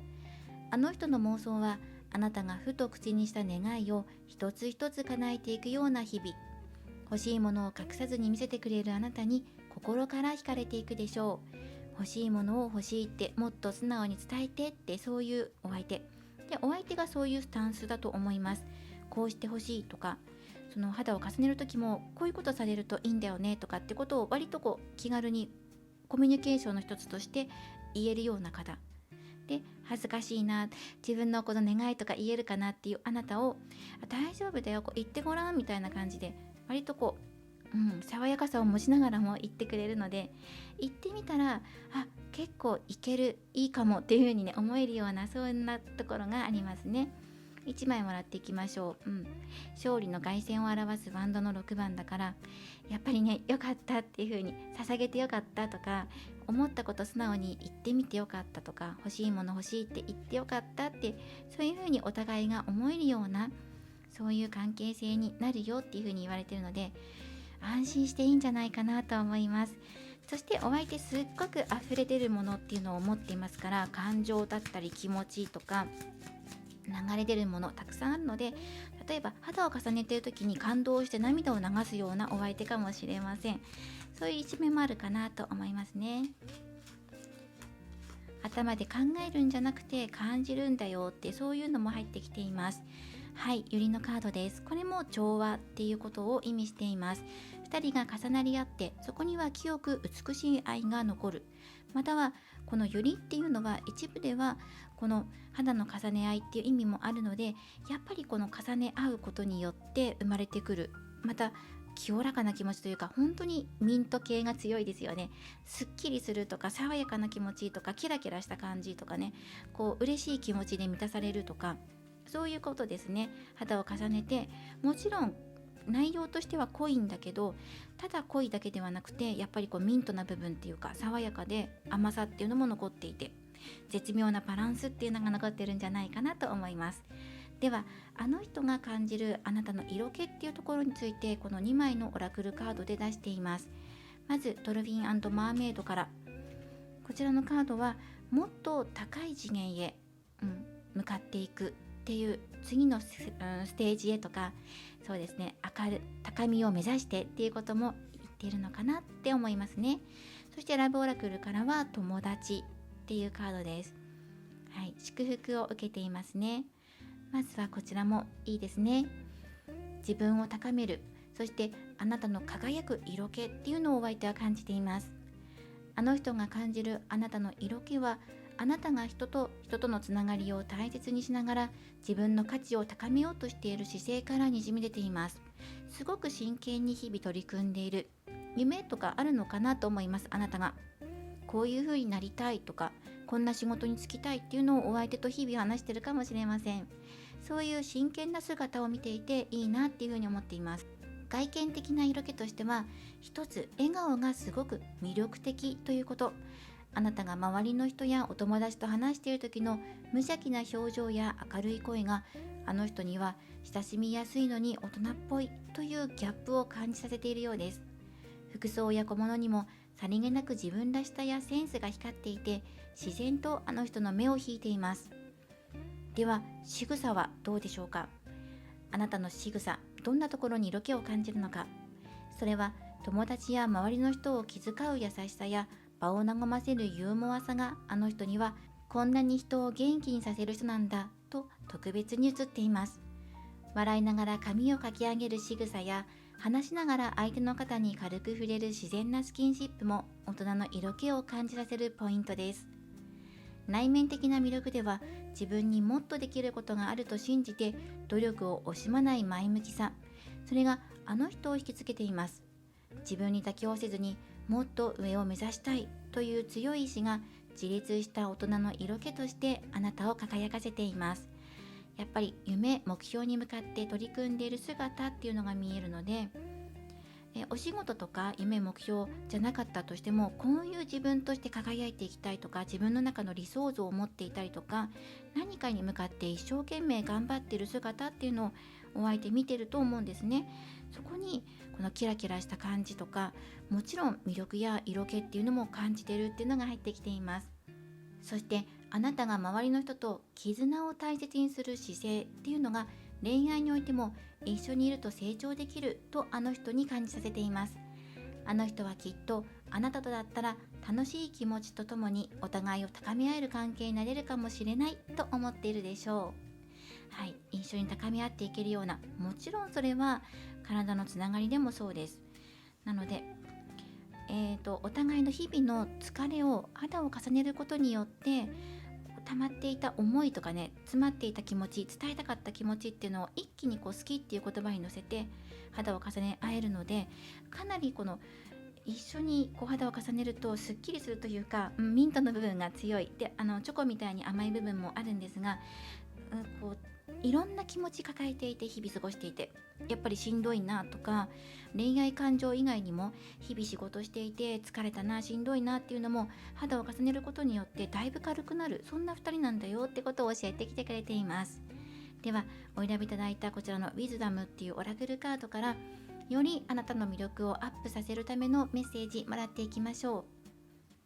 Speaker 1: あの人の妄想は、あなたがふと口にした願いを一つ一つ叶えていくような日々。欲しいものを隠さずに見せてくれるあなたに心から惹かれていくでしょう。欲しいものを欲しいってもっと素直に伝えてって、そういうお相手で、お相手がそういうスタンスだと思います。こうしてほしいとか、その肌を重ねる時もこういうことされるといいんだよねとかってことを割と気軽にコミュニケーションの一つとして言えるような方で、恥ずかしいな、自分のこの願いとか言えるかなっていうあなたを、大丈夫だよ、言ってごらんみたいな感じで、割と爽やかさを持ちながらも言ってくれるので、言ってみたら結構いける、いいかもっていう風にね思えるような、そんなところがありますね。1枚もらっていきましょう。勝利の凱旋を表すバンドの6番だから、やっぱりね、良かったっていう風に、捧げて良かったとか、思ったこと素直に言ってみて良かったとか、欲しいもの欲しいって言って良かったって、そういう風にお互いが思えるような、そういう関係性になるよっていう風に言われてるので、安心していいんじゃないかなと思います。そしてお相手すっごく溢れ出るものっていうのを持っていますから、感情だったり気持ちとか流れ出るものたくさんあるので、例えば肌を重ねている時に感動して涙を流すようなお相手かもしれません。そういう一面もあるかなと思いますね。頭で考えるんじゃなくて感じるんだよって、そういうのも入ってきています。はい、百合のカードです。これも調和っていうことを意味しています。2人が重なり合って、そこには清く美しい愛が残る。またはこの百合っていうのは、一部ではこの肌の重ね合いっていう意味もあるので、やっぱりこの重ね合うことによって生まれてくる、また清らかな気持ちというか、本当にミント系が強いですよね。すっきりするとか、爽やかな気持ちとか、キラキラした感じとかね、嬉しい気持ちで満たされるとか、そういうことですね。肌を重ねて、もちろん内容としては濃いんだけど、ただ濃いだけではなくて、やっぱりミントな部分っていうか、爽やかで甘さっていうのも残っていて、絶妙なバランスっていうのが残ってるんじゃないかなと思います。では、あの人が感じるあなたの色気っていうところについて、この2枚のオラクルカードで出しています。まずドルフィン&マーメイドから、こちらのカードは、もっと高い次元へ、向かっていくっていう、次のステージへとか、そうですね、高みを目指してっていうことも言っているのかなって思いますね。そしてラブオラクルからは、友達っていうカードです。はい、祝福を受けていますね。まずはこちらもいいですね。自分を高める、そしてあなたの輝く色気っていうのをお相手は感じています。あの人が感じるあなたの色気は、あなたが人と人とのつながりを大切にしながら自分の価値を高めようとしている姿勢からにじみ出ています。すごく真剣に日々取り組んでいる。夢とかあるのかなと思います。あなたがこういう風になりたいとか、こんな仕事に就きたいっていうのをお相手と日々話してるかもしれません。そういう真剣な姿を見ていていいなっていう風に思っています。外見的な色気としては、一つ笑顔がすごく魅力的ということ。あなたが周りの人やお友達と話している時の無邪気な表情や明るい声が、あの人には親しみやすいのに大人っぽいというギャップを感じさせているようです。服装や小物にもさりげなく自分らしさやセンスが光っていて、自然とあの人の目を引いています。では仕草はどうでしょうか。あなたの仕草、どんなところに色気を感じるのか。それは友達や周りの人を気遣う優しさや場を和ませるユーモアさが、あの人にはこんなに人を元気にさせる人なんだと特別に映っています。笑いながら髪をかき上げる仕草や、話しながら相手の肩に軽く触れる自然なスキンシップも大人の色気を感じさせるポイントです。内面的な魅力では、自分にもっとできることがあると信じて努力を惜しまない前向きさ、それがあの人を引きつけています。自分に妥協せずにもっと上を目指したいという強い意志が、自立した大人の色気としてあなたを輝かせています。やっぱり夢目標に向かって取り組んでいる姿っていうのが見えるので、お仕事とか夢目標じゃなかったとしても、こういう自分として輝いていきたいとか、自分の中の理想像を持っていたりとか、何かに向かって一生懸命頑張っている姿っていうのをお相手見てると思うんですね。そこにこのキラキラした感じとか、もちろん魅力や色気っていうのも感じてるっていうのが入ってきています。そしてあなたが周りの人と絆を大切にする姿勢っていうのが、恋愛においても一緒にいると成長できるとあの人に感じさせています。あの人はきっとあなたとだったら楽しい気持ちとともにお互いを高め合える関係になれるかもしれないと思っているでしょう。はい、一緒に高め合っていけるような、もちろんそれは体のつながりでもそうです。なのでお互いの日々の疲れを肌を重ねることによって、溜まっていた思いとかね、詰まっていた気持ち、伝えたかった気持ちっていうのを一気に好きっていう言葉に乗せて肌を重ね合えるので、かなり一緒に肌を重ねるとすっきりするというか、ミントの部分が強いで、チョコみたいに甘い部分もあるんですが、いろんな気持ち抱えていて日々過ごしていて、やっぱりしんどいなとか、恋愛感情以外にも日々仕事していて疲れたな、しんどいなっていうのも肌を重ねることによってだいぶ軽くなる、そんな2人なんだよってことを教えてきてくれています。ではお選びいただいたこちらのウィズダムっていうオラクルカードから、よりあなたの魅力をアップさせるためのメッセージもらっていきましょ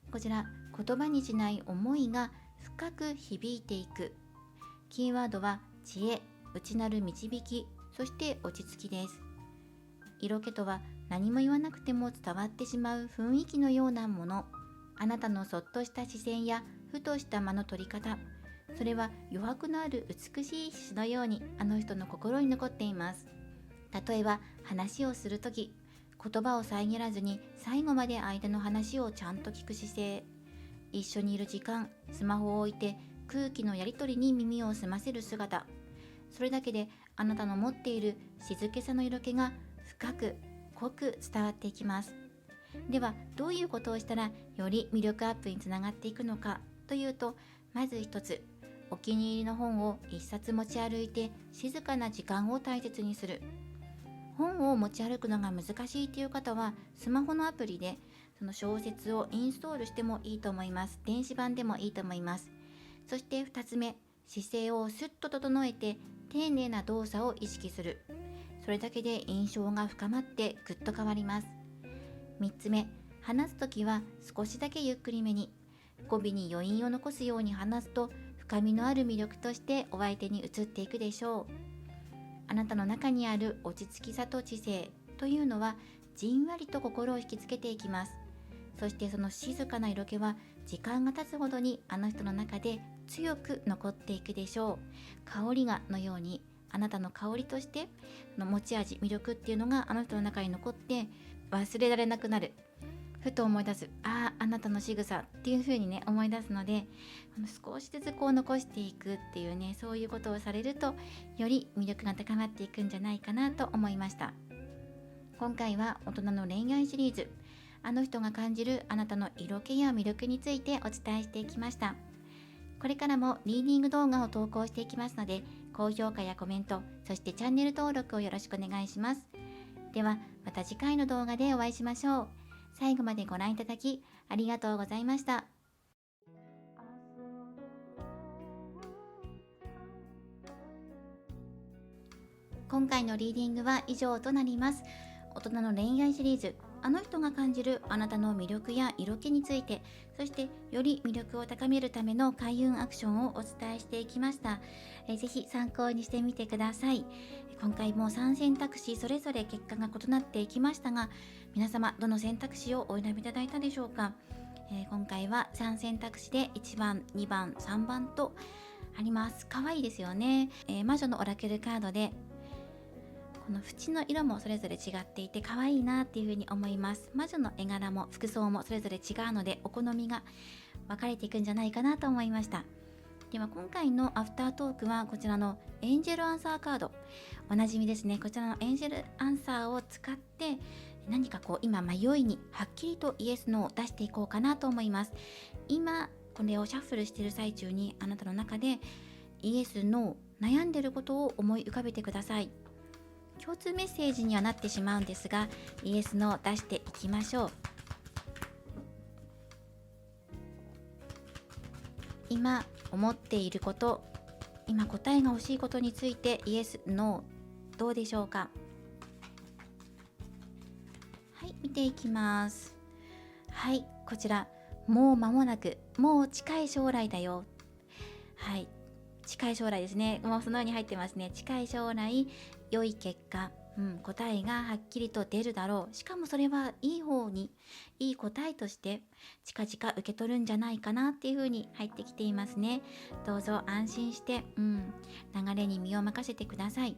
Speaker 1: う。こちら、言葉にしない思いが深く響いていく。キーワードは知恵、内なる導き、そして落ち着きです。色気とは何も言わなくても伝わってしまう雰囲気のようなもの。あなたのそっとした視線やふとした間の取り方、それは余白のある美しい詩のようにあの人の心に残っています。例えば話をするとき、言葉を遮らずに最後まで相手の話をちゃんと聞く姿勢、一緒にいる時間、スマホを置いて空気のやり取りに耳を澄ませる姿、それだけであなたの持っている静けさの色気が深く濃く伝わっていきます。ではどういうことをしたらより魅力アップにつながっていくのかというと、まず一つ、お気に入りの本を一冊持ち歩いて静かな時間を大切にする。本を持ち歩くのが難しいという方はスマホのアプリでその小説をインストールしてもいいと思います。電子版でもいいと思います。そして2つ目、姿勢をスッと整えて丁寧な動作を意識する。それだけで印象が深まってぐっと変わります。3つ目、話すときは少しだけゆっくりめに、語尾に余韻を残すように話すと深みのある魅力としてお相手に移っていくでしょう。あなたの中にある落ち着きさと知性というのはじんわりと心を引きつけていきます。そしてその静かな色気は時間が経つほどにあの人の中で強く残っていくでしょう。香りがのようにあなたの香りとしての持ち味、魅力っていうのがあの人の中に残って忘れられなくなる。ふと思い出す、あなたの仕草っていう風にね思い出すので、少しずつ残していくっていうね、そういうことをされるとより魅力が高まっていくんじゃないかなと思いました。今回は大人の恋愛シリーズ、あの人が感じるあなたの色気や魅力についてお伝えしていきました。これからもリーディング動画を投稿していきますので、高評価やコメント、そしてチャンネル登録をよろしくお願いします。ではまた次回の動画でお会いしましょう。最後までご覧いただきありがとうございました。今回のリーディングは以上となります。大人の恋愛シリーズ、あの人が感じるあなたの魅力や色気について、そしてより魅力を高めるための開運アクションをお伝えしていきました。ぜひ参考にしてみてください。今回も3選択肢それぞれ結果が異なっていきましたが、皆様どの選択肢をお選びいただいたでしょうか。今回は3選択肢で1番、2番、3番とあります。可愛いですよね。魔女のオラクルカードでこの縁の色もそれぞれ違っていて可愛いなっていう風に思います。魔女の絵柄も服装もそれぞれ違うので、お好みが分かれていくんじゃないかなと思いました。では今回のアフタートークはこちらのエンジェルアンサーカード、おなじみですね。こちらのエンジェルアンサーを使って何か今迷いにはっきりとイエスノーを出していこうかなと思います。今これをシャッフルしている最中にあなたの中でイエスノー悩んでいることを思い浮かべてください。共通メッセージにはなってしまうんですが、イエスノー出していきましょう。今思っていること、今答えが欲しいことについてイエスノーどうでしょうか。はい、見ていきます。はい、こちらもう間もなく、もう近い将来だよ。はい、近い将来ですね。もうそのように入ってますね。近い将来良い結果、答えがはっきりと出るだろう。しかもそれはいい方に、いい答えとして近々受け取るんじゃないかなっていう風に入ってきていますね。どうぞ安心して、流れに身を任せてください。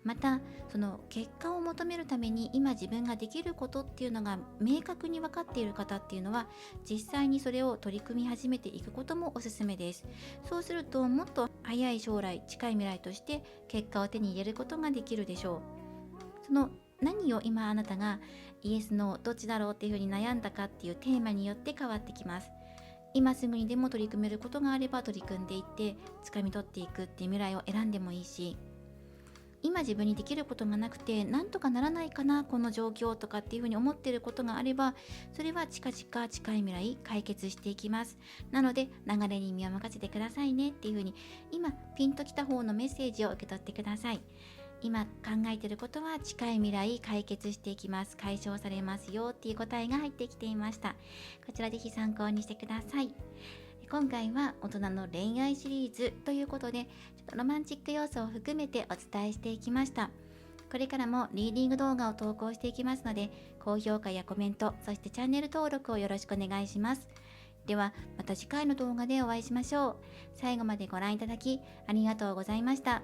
Speaker 1: またその結果を求めるために今自分ができることっていうのが明確に分かっている方っていうのは、実際にそれを取り組み始めていくこともおすすめです。そうするともっと早い将来、近い未来として結果を手に入れることができるでしょう。その何を今あなたがイエスノーどっちだろうっていうふうに悩んだかっていうテーマによって変わってきます。今すぐにでも取り組めることがあれば取り組んでいって掴み取っていくっていう未来を選んでもいいし、今自分にできることがなくてなんとかならないかなこの状況とかっていうふうに思っていることがあれば、それは近々近い未来解決していきます。なので流れに身を任せてくださいねっていうふうに、今ピンときた方のメッセージを受け取ってください。今考えていることは近い未来解決していきます、解消されますよっていう答えが入ってきていました。こちらぜひ参考にしてください。今回は大人の恋愛シリーズということで、ちょっとロマンチック要素を含めてお伝えしていきました。これからもリーディング動画を投稿していきますので、高評価やコメント、そしてチャンネル登録をよろしくお願いします。ではまた次回の動画でお会いしましょう。最後までご覧いただきありがとうございました。